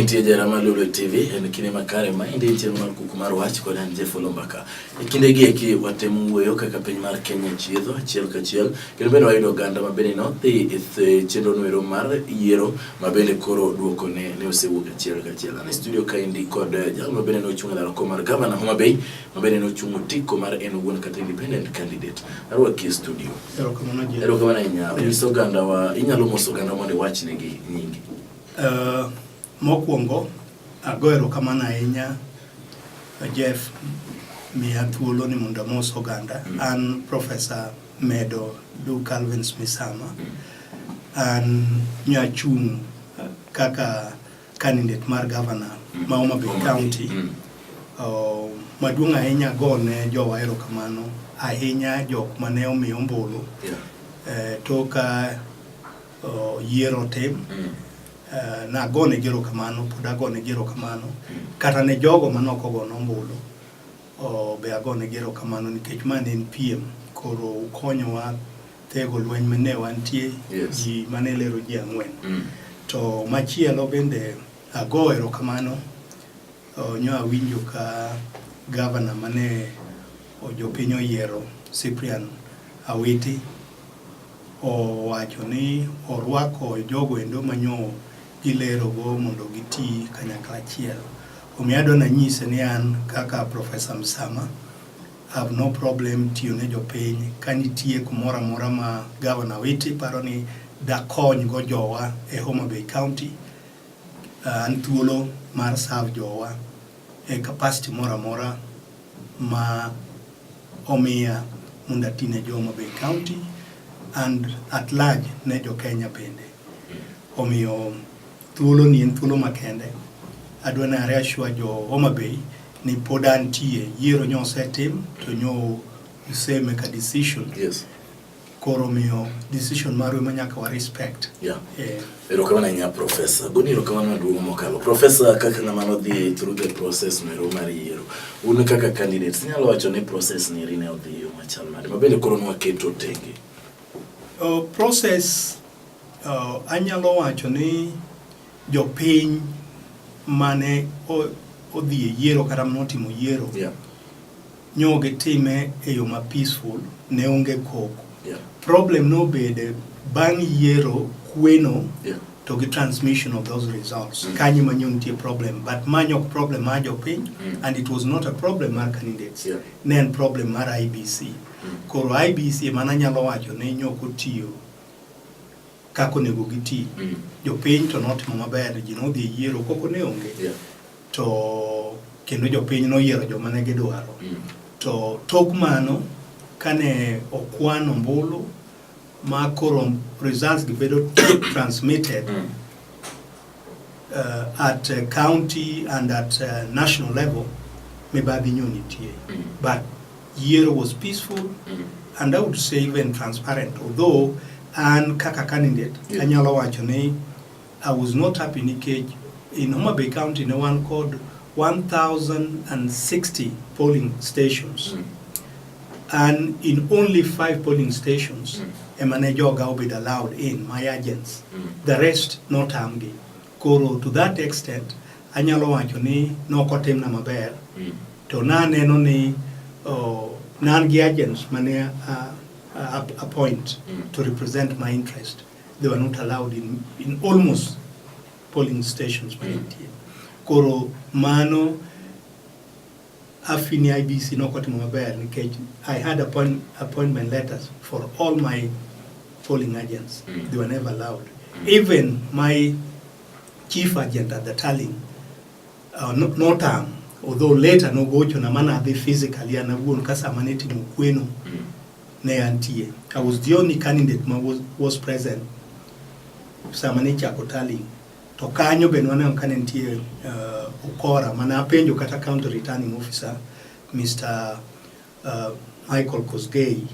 Maintie jarama Oloo TV en kine makare mainde tieno mar Kuku mar Wach kod an Oloo Mbaka. Kinde gi eki watemo wuoyo kaka piny mar Kenya chiedho achiel kachiel kendo bende wayudo oganda mabende nodhi e chenro noero mar yiero mabende koro duoko ne osewuok achiel kachiel. An studio kaendi kod jal mabende nochung' e laro mar Gavana Homa Bay mabende nochung' otiko mar en owuon kata independent candidate. Arwaki e studio. Erokamano ahinya. Nyiso oganda wa inyalo moso oganda mondo iwach negi nyingi. Mokwongo agoero kamano ahinya Jeff miya thuolo ni mondo mos oganda. An Professor Medo du Calvins Misama an nyachung' kaka candidate mar governor ma Homa Bay County. Maduong' ahinya gone jowa erokamano ahinya jok mane omiyo ombulu toka yiero tim. Na gone gero kamano, pod agone gero kamano, kata ne jogo manoko gono ombulu be agone gero kamano nikech man en piem koro ukonyowa tego lweny mane wantie ji mane lero ji ang'wen. To machielo bende ago erokamano nyo awinjo ka governor mane jopiny oyiero Cyprian Awiti owacho ni orwako jogo endo manyo gilero go mondo giti kanyakla achiel. Omiyo adwani anyise ni an kaka Professor Misama have no problem tiyo ne jopiny kanitie kumoro amora ma Governor Awiti paro ni dakony go jowa e Homa Bay County. An thuolo mar serve jowa e capacity moro amora ma omiya mondo atine jo Homa Bay County and at large ne jo Kenya bende. Omiyo thuolo ni en thuolo makende. Adwani reassure jo Homa Bay ni pod antie yiero nyo osetim to nyo make a decision. Yes. Koro miyo decision marwa manyaka wa respect. Erokamano ahinya Professor. Goni erokamano maduong' mokalo. Professor kaka ng'ama nodhi through the process noero mar yiero. Un kaka candidates nyalo wacho ni process ni rine odhi yo machal nade. Mabende koro nwaketo tenge. Process anyalo wacho ni jopiny mane odhi yiero kata notimo yiero nyoge time e yo ma peaceful ne onge koko. Problem no bede bang' yiero kweno to gi transmission of those results. Kanyi manyo nitie problem but manyo problem ma jopiny and it was not a problem mar candidates. Ne en problem mar IBC. Koro IBC mana nyalo wacho ne nyoko tiyo kako nego giti. Jopiny to notimo maber ji nodhi yiero koko ne onge. To kendo jopiny no yiero joma ne gidwaro. To tok mano kane okwan ombulu ma koro results gibedo transmitted at county and at national level mibadhi nyonitie. But yiero was peaceful and I would say even transparent, although and kaka candidate anyalo wacho ni I was not happy nikech in Homa Bay County no one called 1,060 polling stations and in only 5 polling stations emane joga obed allowed in, my agents. The rest not amgi. Koro to that extent anyalo wacho ni nokotim na maber to na neno ni nan gi agents mane appoint to represent my interest. They were not allowed in almost polling stations. Koro mano afini IBC no kotimo maber nikech I had appointment letters for all my polling agents. They were never allowed. Even my chief agent at the tallying, not although later no gocho na mana they physically and won kasa maneti mukweno ne antie. I was the only candidate was present. Samani chako tallying. To kanyo benwane kanentie ukora mana penjo kata county returning officer Mr. Michael Kosgei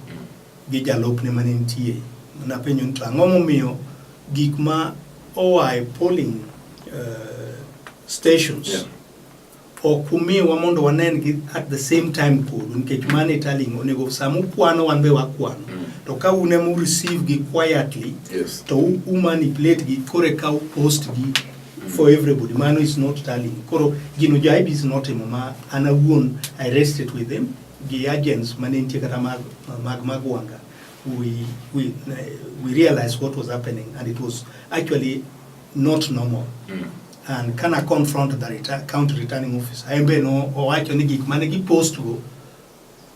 gi jalopne manentie. Mana penjo nto ang'omo miyo gik ma owae polling stations okumi wa mondo wanen gi at the same time kodu nikech mane tallying onego samu kwano wanbe wakwano to ka une mu receive gi quietly to manipulate gi kore ka post gi for everybody. Mano is not telling. Koro gino jaibi is not a mama. Ana won arrested with them. The agents maninti kata magwanga. We realized what was happening, and it was actually not normal. And can I confront the county returning officer? I know or actually managi post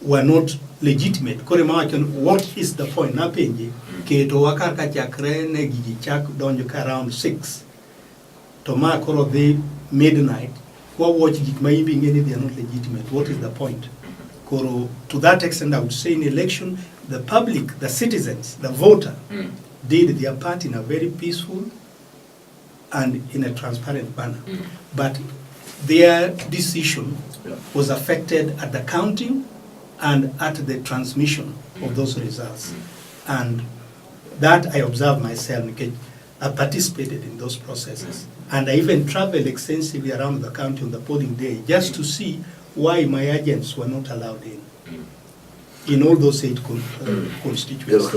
were not legitimate. What is the point? Na penji ke to wakar ka chakre ne gigi chak donjo ka around 6 to ma koro the midnight. What watch gig may be any they are not legitimate. What is the point? Koro to that extent I would say in election the public, the citizens, the voter did their part in a very peaceful and in a transparent manner. But their decision was affected at the counting and at the transmission of those results. And that I observed myself, I participated in those processes. And I even traveled extensively around the county on the polling day just to see why my agents were not allowed in all those 8 constituencies.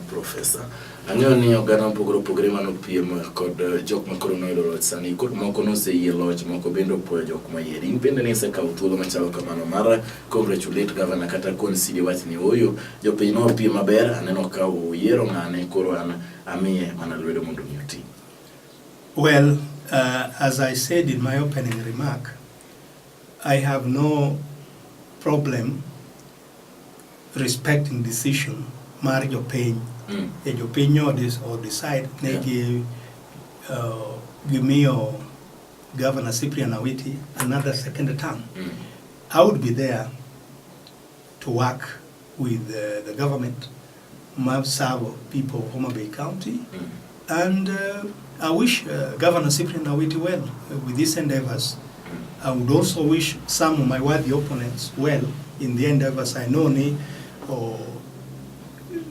Professor. Ang'eyo ni oganda mopogore mano piem kod jok ma koro noyudo loch sani, kod moko noseyie loch, moko bende opuoyo jok mayieri. In bende nise kawo thuolo machalo kamano mar congratulate governor kata consider wach ni oyo jopiny nopiem maber, aneno ka oyiero ng'ane koro an amiye mana lwedo mondo mi oti. Well, as I said in my opening remark, I have no problem respecting decision mar jopiny. Your opinion or decide give me or Governor Cyprian Awiti another second term. I would be there to work with the government, serve people of Homa Bay County, and I wish Governor Cyprian Awiti well with these endeavors. I would also wish some of my worthy opponents well in the endeavors. I know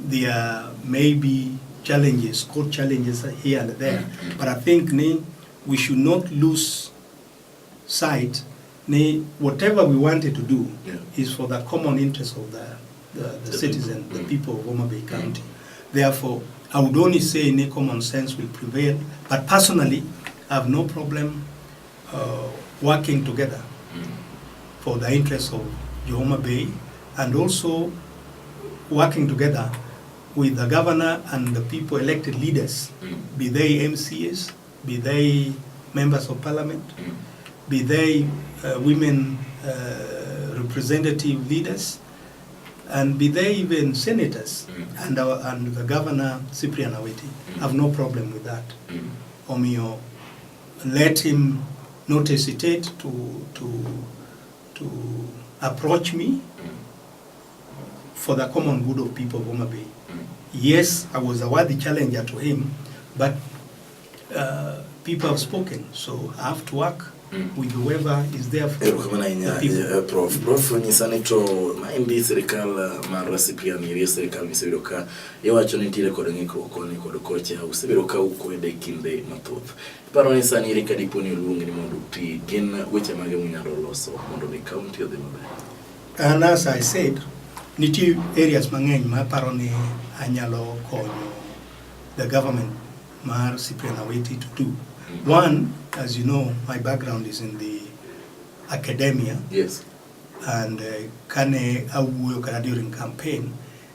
there may be challenges, court challenges here and there, but I think we should not lose sight. Whatever we wanted to do is for the common interest of the citizen, the people of Homa Bay County. Therefore, I would only say common sense will prevail, but personally, I have no problem working together for the interests of Homa Bay, and also working together with the governor and the people elected leaders, be they MCAs, be they members of parliament, be they women representative leaders, and be they even senators, and the governor Cyprian Awiti. I have no problem with that. Omio, let him not hesitate to approach me for the common good of people of Homa Bay. Yes, I was a worthy challenger to him, but people have spoken, so I have to work with whoever is there for the people. Prof, nyisani to maindi serikal mar Cyprian iri serikal misebiro ka iwacho ni nitiere kod ng'ikruok koni kod koche usebiro ka ukwede kinde mathoth. Paro ni sani iri ka dipo ni oluongi ni mondo uti gin weche mage munyalo loso mondo mi county odhi maber. And as I said, nitie areas mang'eny ma paro ni anyalo konyo the government mar Cyprian Awiti to do. One, as you know, my background is in the academia. Yes. And kane awuoyo kata during campaign,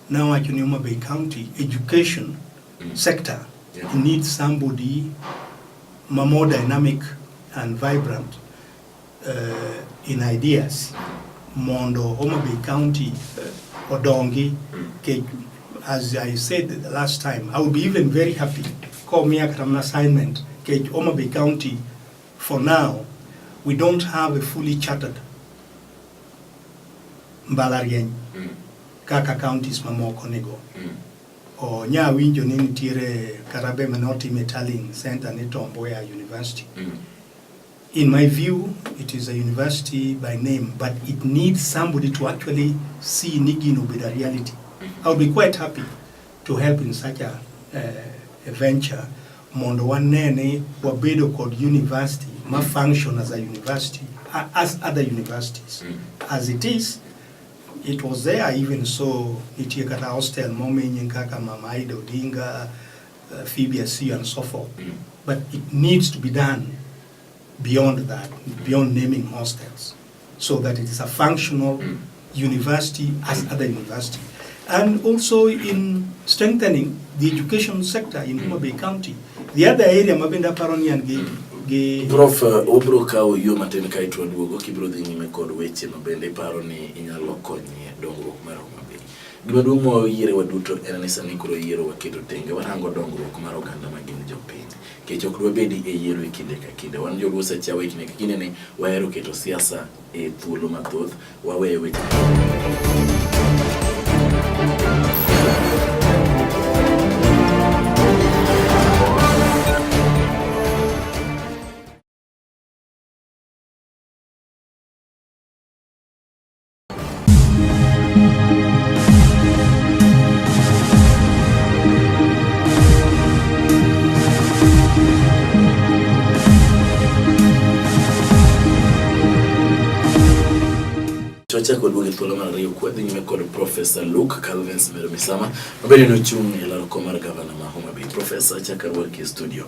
now at Homa Bay County, education sector needs somebody more dynamic and vibrant in ideas. Mondo Homa Bay County odongi, as I said the last time, I would be even very happy. Call me an assignment. Homa Bay County, for now, we don't have a fully chartered mbalariany kaka counties mamoko nego. O nya winjo ni nitiere karabe manoti metalling center ni Tomboya University. In my view, it is a university by name, but it needs somebody to actually see Nigino with a reality. I would be quite happy to help in such a venture. Mondo wanene wabedo called university ma function as a university as other universities. As it is, it was there even so nitie kata hostel momenyen kaka Mama Ida Odinga, Phoebe C and so forth. But it needs to be done beyond that, beyond naming hostels, so that it is a functional university as other university. And also in strengthening the education sector in Homa Bay County. The other area mabenda paronian ge Prof obro kawo yo maten kai to duogo kibro dhi nyime kod weche mabende paro ni inyalo konye dongruok mar Homa Bay. Gima duong' mo yiere waduto en ni sani koro yiero waketo tenge warango dongruok mar oganda magin jopiny. Kech ok dwa bedi e yiero e kinde ka kinde. Wan joluo seche awe kinde ka kinde ni wahero keto siasa e thuolo mathoth waweyo weche. Chako duoge thuolo mar ariyo kwadhi nyime kod Professor Luke Calvins Medo Misama mabende nochung' e laro kom mar gavana ma Homa Bay. Professor chaka ruoki e studio.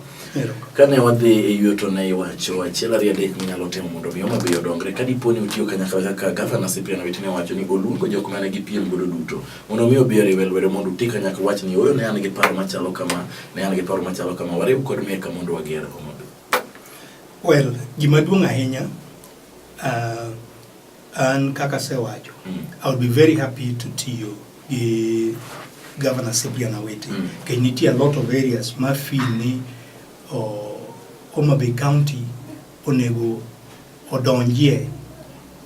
Kane wadhi e yuto ne iwacho achiel ariyo adek minyalo timo mondo mi Homa Bay odongre kadiponi utiyo kanyakla kaka gavana Cyprian Wetine wacho ni oluongo jok mane gipiem godo duto mondo mi obi oriwe lwedo mondo uti kanyakla wach ni oyo ne an gi paro machalo kama wariw kod mieka mondo wager Homa Bay. Well, gima duong' ahinya and kaka sewacho, I would be very happy to tiyo gi Governor Cyprian Wetine. Nitie a lot of areas ma feel ni Homa Bay County onego odonjie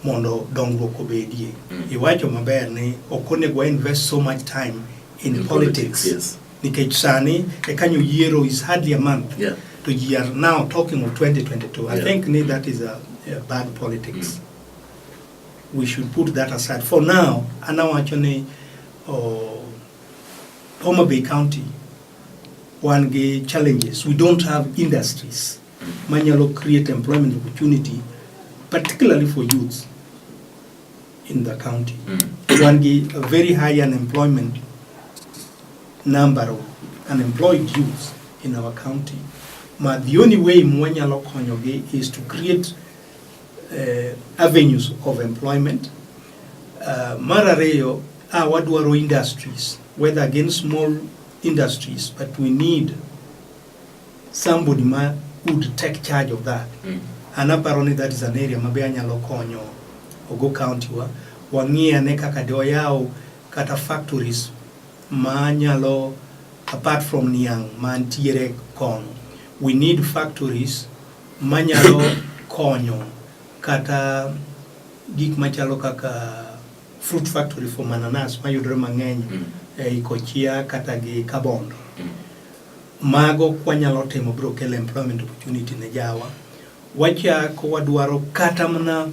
mondo dongruok obedie. Iwacho maber ni ok onego invest so much time in politics. Yes. Nikech sani e kanyo yiero is hardly a month. Yeah. So we are now talking of 2022. Yeah. I think that is a bad politics. We should put that aside. For now, actually, Homa Bay County, one challenges. We don't have industries. Manual create employment opportunity, particularly for youths in the county. One a very high unemployment number of unemployed youths in our county. But the only way Mwanyalo Konyoge is to create avenues of employment. Marareo are wadwaro industries, whether again small industries, but we need somebody who would take charge of that. And apparently that is an area mabeanya lokonyo Ogo County wangia neka kadoyao kata factories manyalo apart from Niang mantiere kono. We need factories manyalo konyo kata gik machalo kaka fruit factory for mananas mayudore mang'eny Ikochia kata gi Kabondo. Mago kwanyalo timo bro kele employment opportunity ne jawa. Wachako wadwaro kata mana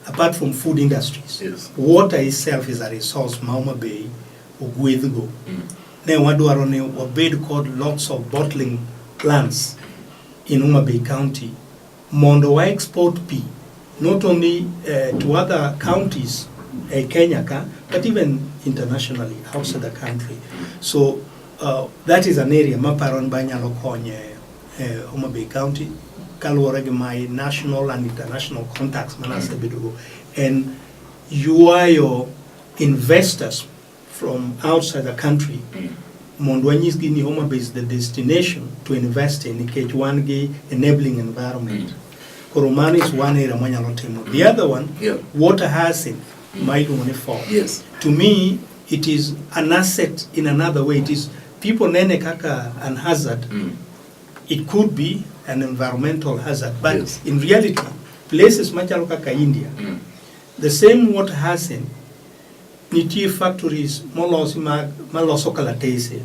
apart from food industries. Yes. Water itself is a resource Homa Bay ogwedhgo. Ne wadwaro ne wabed called lots of bottling plants in Homa Bay County. Mondo wa export pea, not only to other counties, Kenya, but even internationally outside the country. So that is an area maparon banyalo konye Homa Bay County, kaluoregi my national and international contacts manase bedugo, and you are your investors from outside the country. Mondwanyisgi ni Homa Bay is the destination to invest in K1G enabling environment. Koromani is one area manyalo timo. The other one, water hyacinth, might only fall. Yes. To me, it is an asset in another way. It is people nene kaka an hazard. It could be an environmental hazard, but in reality, places machalo kaka India, the same water hyacinth nitie factories maloso kalatese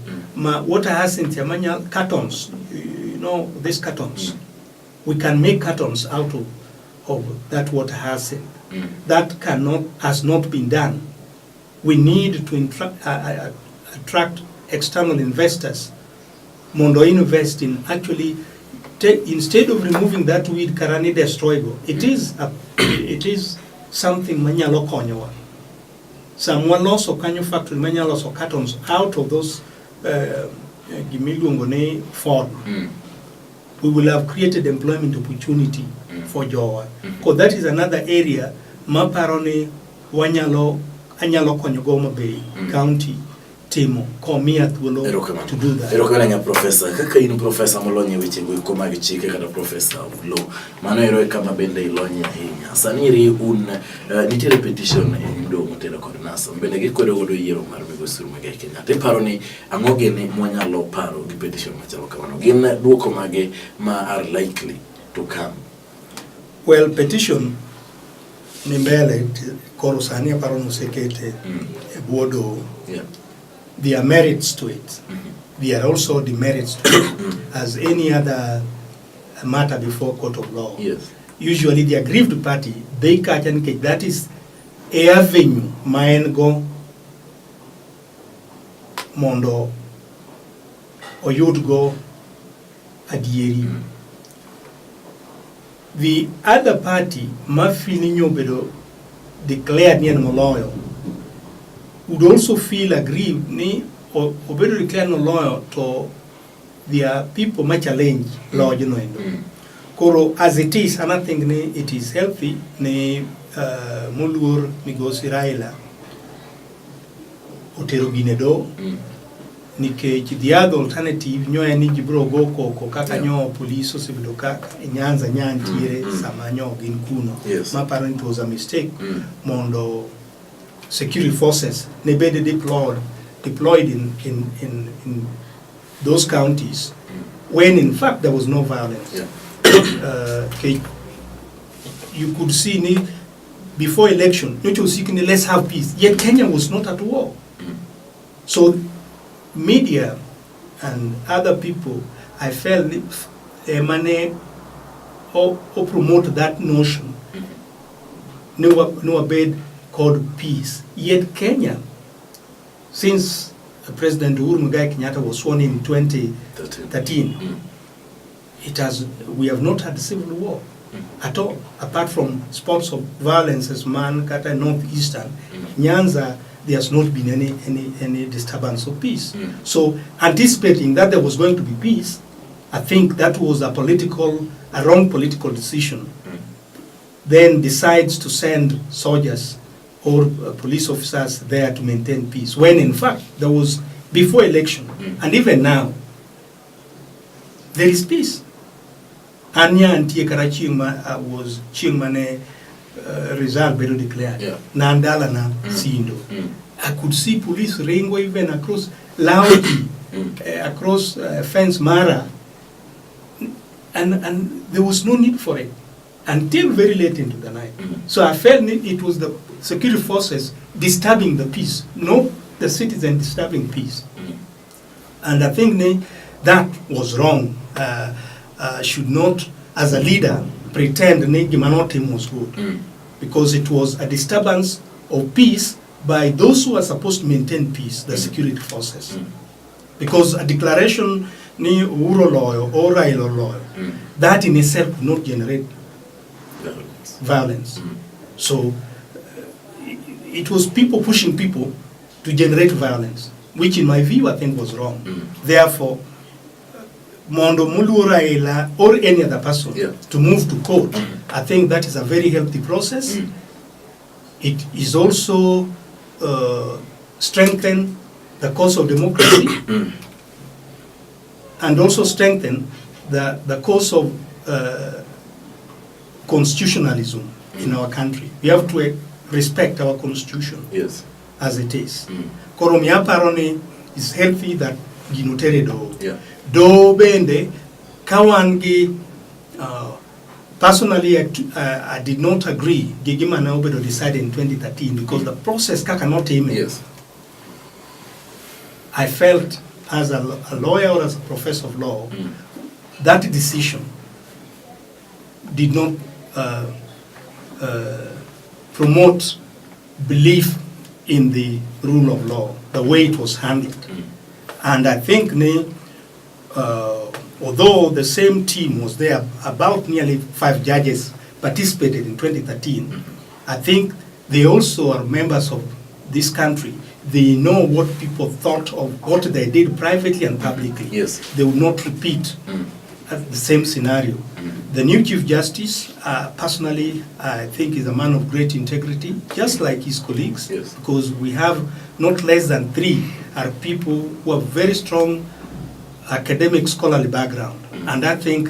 water hyacinth yamanya cartons, you know these cartons, we can make cartons out of that water hyacinth. That has not been done. We need to attract external investors. Mondo invest in actually instead of removing that weed karani destroygo. It is something manyalo konyowa. Someone also kanyo factory manyalo also cartons out of those gimiluongo ne Ford. we will have created employment opportunity for Jowa. Because that is another area, maparoni anyalo konyo Goma Bay County timo komia thuolo to do that. Erokamano professor, kaka in professor molonye weche go koma gi chike kada professor of law. Mano ero kama bende ilonye ahinya. Saniri nitiere petition e ndo motelo kod nasa. Bende gikwedo godo yiero mar Migosi Muigai Kenyatta. Iparo ni ang'o gini mwanyalo paro gi petition machalo kamano. Gin duoko mage ma are likely to come. Well, petition ni mbele koro sani aparo nosekete e bwodo. Yeah. There are merits to it. There are also demerits to it, as any other matter before court of law. Yes. Usually the aggrieved party, they catch and catch. That is a avenue, mine go, mondo, or you'd go, adieri. The other party, mafini nyobedo, declared ni no loyal, would also feel aggrieved ni obedo declare no loyal to their people much challenge law you know. Koro as it is, and I think ni it is healthy ni mulur Migosi Raila otero Medo nikech the other alternative nyoya ni jibro go koko kaka nyo police osibedo kaka Nyanza nyantiere sama nyo gin kuno. Maparo it was a mistake mondo security forces ne be deployed in those counties when in fact there was no violence. You could see before election, let's have peace. Yet Kenya was not at war. So media and other people, I felt money or promote that notion. No abed called peace. Yet Kenya, since President Oloo Mbaka Kenyatta was sworn in 2013, we have not had civil war at all, apart from spots of violence as Kata northeastern. Nyanza, there has not been any disturbance of peace. So anticipating that there was going to be peace, I think that was a wrong political decision. Then decides to send soldiers or police officers there to maintain peace, when in fact there was, before election, and even now, there is peace. Anya Antie Karachima was Chingmane result better declared. Nandala na Sindo. I could see police ringo even across Laudi, across Fence Mara, and there was no need for it until very late into the night. So I felt it was the security forces disturbing the peace, not the citizen disturbing peace. And I think that was wrong. Should not, as a leader, pretend Gimanotim was good. Because it was a disturbance of peace by those who are supposed to maintain peace, the security forces. Because a declaration, ni Uro law or Raila law, that in itself would not generate violence. So it was people pushing people to generate violence, which in my view I think was wrong. Therefore, Mondo Mulu Raila or any other person to move to court, I think that is a very healthy process. It is also strengthen the cause of democracy and also strengthen the cause of constitutionalism in our country. We have to respect our constitution as it is. Koromia Paroni is healthy that Ginutere do bende kawangi personally I did not agree Gigima na Obedo decided in 2013 because the process cannot aim. I felt as a lawyer or as a professor of law that decision did not promote belief in the rule of law, the way it was handled. And I think although the same team was there, about nearly 5 judges participated in 2013, I think they also are members of this country. They know what people thought of what they did privately and publicly. They will not repeat the same scenario. The new Chief Justice, personally, I think is a man of great integrity, just like his colleagues, Yes. because we have not less than 3 are people who have very strong academic scholarly background. And I think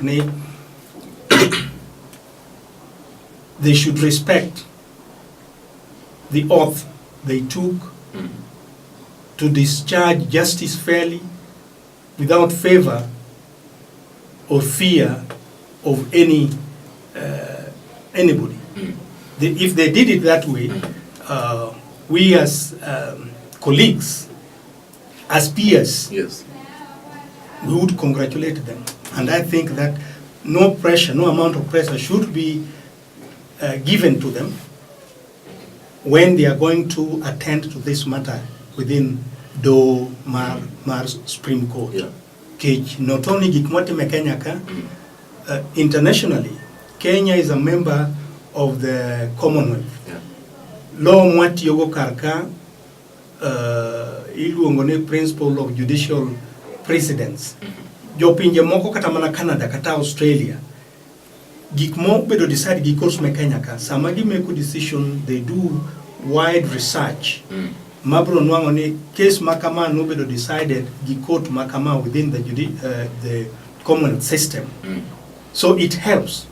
they should respect the oath they took to discharge justice fairly, without favor or fear of anybody. If they did it that way, we as colleagues, as peers, Yes. we would congratulate them. And I think that no pressure, no amount of pressure should be given to them when they are going to attend to this matter within the Mars Supreme Court. Yeah. Not only Gikmwati Kenya ka, internationally, Kenya is a member of the Commonwealth. Yeah. Law mwati yogo karka, iluongone principle of judicial precedence. Jopinje moko kata mana Canada, kata Australia, gikmo bedo decide gikos me Kenya ka, samagi make a decision, they do wide research. Mabro nwango ni case makama no bedo decided gikot makama within the Commonwealth system. So it helps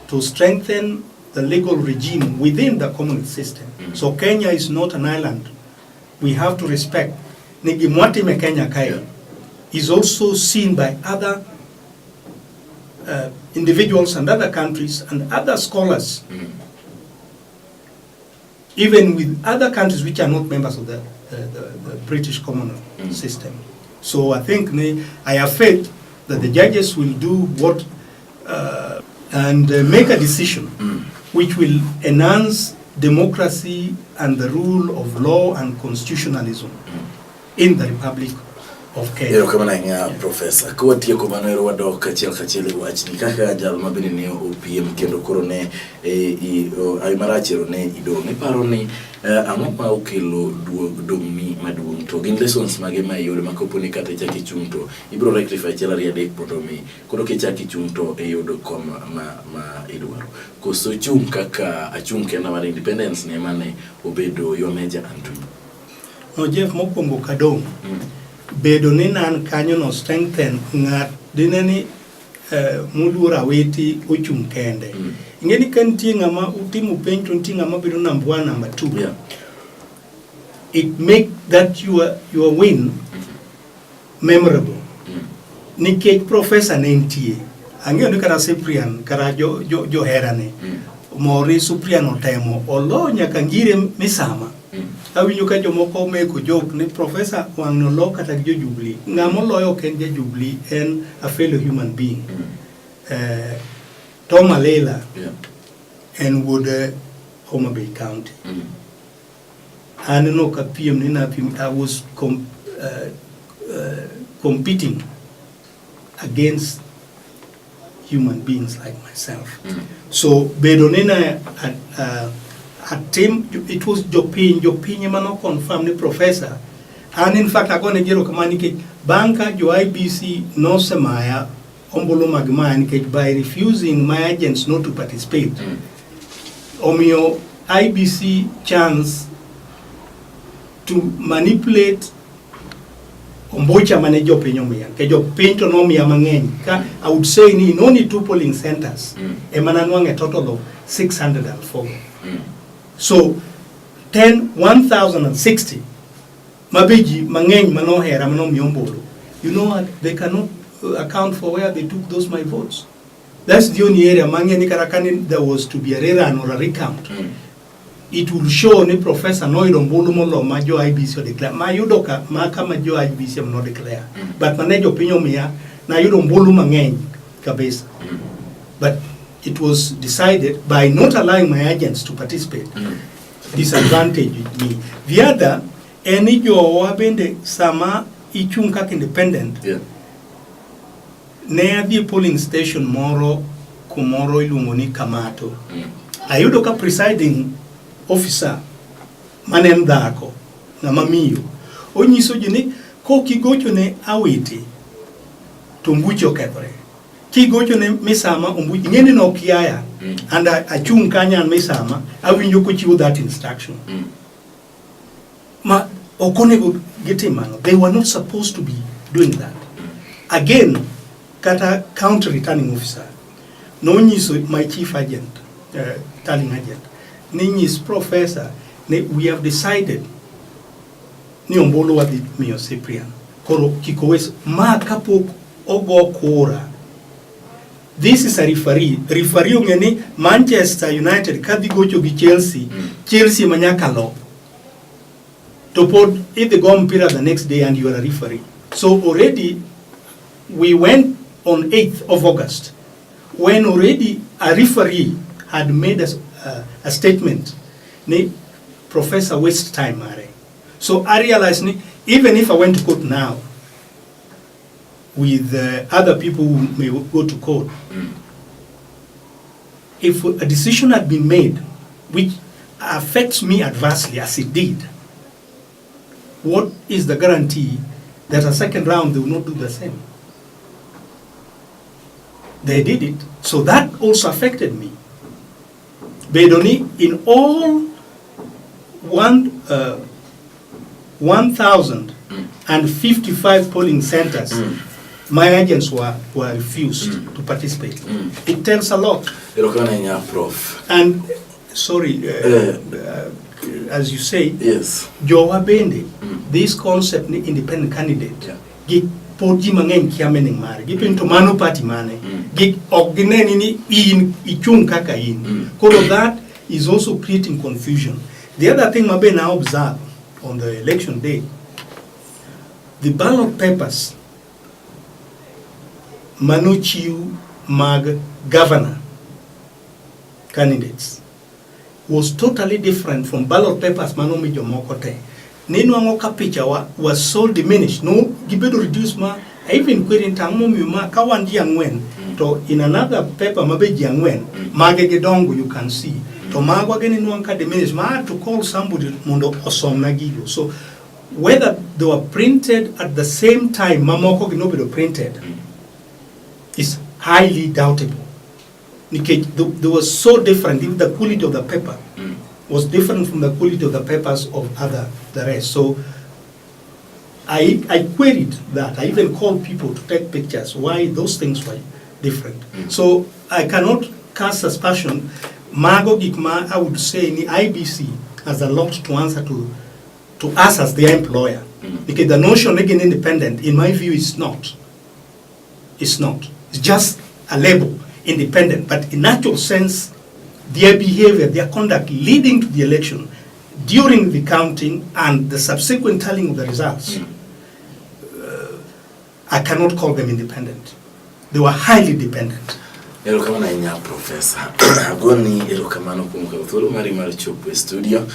to strengthen the legal regime within the Commonwealth system. So Kenya is not an island. We have to respect. Nigimwati me Kenya kaya is also seen by other individuals and other countries and other scholars, even with other countries which are not members of the British Commonwealth system. So I think I have faith that the judges will do what and make a decision which will enhance democracy and the rule of law and constitutionalism in the Republic of Kenya. Ero kama na professor kwa tiyo ko manero wado kachel Wach ni kaka jal mabini ne OPM kendo korone ay marachero ne ido ne paroni ang'o ma okelo dongni maduong' to gin lessons mage ma yore makoponi kata chaki chunto ibro rectify chela ria dek potomi koro ke chaki chunto e yodo koma ma idwaro koso chung kaka achung kenda mar independence ne mane obedo yo meja antu no Jeff mokwongo kadong bedo ni nan kanyo no strengthen ngat dineni muluora weti ochung kende. Ingeni kantie ngama utimu penj to ntie ngama bedo number 1 number 2. Yeah. It make that your win memorable. Nikech professor nentie. Angeo ni kara Cyprian kara jo herane. Mori Cyprian otemo olo nyaka ngire Misama. Awinyo ka jomoko meko jok ni professor wangno lo kata jo Jubilee. Ngamo loyo ken ja Jubilee and a fellow human being. Tom Alela and Wood Homa Bay County. And no kapiem ni na I was competing against human beings like myself. So bedonena a team, it was Jopin mano confirm the professor. And in fact I gonna get a banka jo IBC no semaya ombolo magman by refusing my agents not to participate. Omio IBC chance to manipulate ombocha manager opinion ke jo pinto no mi amangeny ka I would say in only 2 polling centers emananwang a total of 604. So 10,060 mabeji mangeny manohera mano miombolo. You know what, they cannot account for where they took those my votes. That's the only area mangeny karakani there was to be a rerun or a recount. It will show ni professor no idombolo molo majo IBC declare ma yudoka ma kama jo IBC am not declare but manager opinion mia na idombolo mangeny kabisa. But it was decided by not allowing my agents to participate. Disadvantaged me. The other any jo wabende sama ichung kaka independent. Ne the polling station moro kumoro ilungoni Kamato. Ayudoka presiding officer manen dhako na mamiyo onyiso ji ni kokigocho ne awiti to mbucho kethore kigocho ne Misama umbuji ngeni no kiaya and achung kanya and Misama awinjo kochiwo that instruction ma okonego getimano. They were not supposed to be doing that. Again, kata county returning officer no nyiso my chief agent, tallying agent, ninyis professor we have decided ni ombolo wadi miyo Cyprian koro kikowes ma kapok ogo kura. This is a referee ungeni Manchester United kadhi gocho gi Chelsea manyaka lo to put if they go mpira the next day and you are a referee. So already we went on 8th of August when already a referee had made a statement ne professor waste time mare. So I realized even if I went to court now with other people who may go to court, if a decision had been made which affects me adversely as it did, what is the guarantee that a second round they will not do the same? They did it, so that also affected me. Bedoni, in all 1,055 polling centers, my agents were refused to participate. It tells a lot. And sorry, as you say, yes, Jowa Bende, this concept ni independent candidate, gig poji mangen kiamening mare, gipin to mano party mane, gig ogine ni in ichung kaka in. All of that is also creating confusion. The other thing mabe na observe on the election day, the ballot papers Manuchiu Mag governor candidates was totally different from ballot papers Manomi Jomokote. Nino Angoka picture was so diminished. No, Gibedo reduced ma, even querying Tamomi ma Kawandi Yangwen. To in another paper Mabe Yangwen, Magegedongo you can see. To Magwa Geninwanka diminished. Ma had to call somebody Mundo Osomnagigo. So whether they were printed at the same time Mamoko Ginobedo printed is highly doubtable. They were so different. Even the quality of the paper was different from the quality of the papers of the rest. So I queried that. I even called people to take pictures why those things were different. So I cannot cast suspicion. Mago Gikma, I would say, the IBC has a lot to answer to us as their employer. Because the notion again independent, in my view, is not. It's not. It's just a label, independent. But in actual sense, their behavior, their conduct leading to the election, during the counting and the subsequent tallying of the results, I cannot call them independent. They were highly dependent. Erokamana inya professor. Agoni erokamano kumukauthulu mari chupu studio.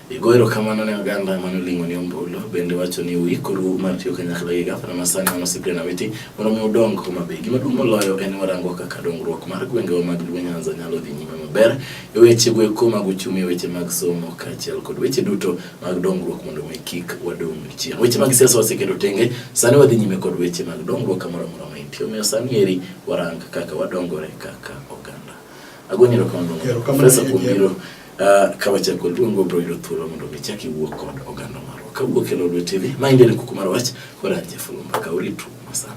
Igo erokamano ne aganda manulingo ni ombolo. Bende wacho ni uikuru martio kanyakla giga. Pana masani wano sipre na witi. Mono miudongo kumabegi. Madumo loyo eni warango kakadongro kumaru. Wenge wa magluwe nyanza nyalo di nyime mabere. Weche gwe kuma guchumi weche magsomo kachiel kod weche duto magdongro kumondo mekik wadongo chien. Weche magisiasa wasekedo tenge. Sani wadhi nyime kod weche magdongro kamora mura maintio. Meo sani eri waranga kaka wadongore kaka oganda. Agoni erokamano. Professor Kumiro. Kawacha kod luongo broiro thuolo mondo gichaki wuok kod oganda marwa. Kawuok e Oloo TV, ma indeni Kuku mar Wach, kod Oloo Mbaka uritu masana.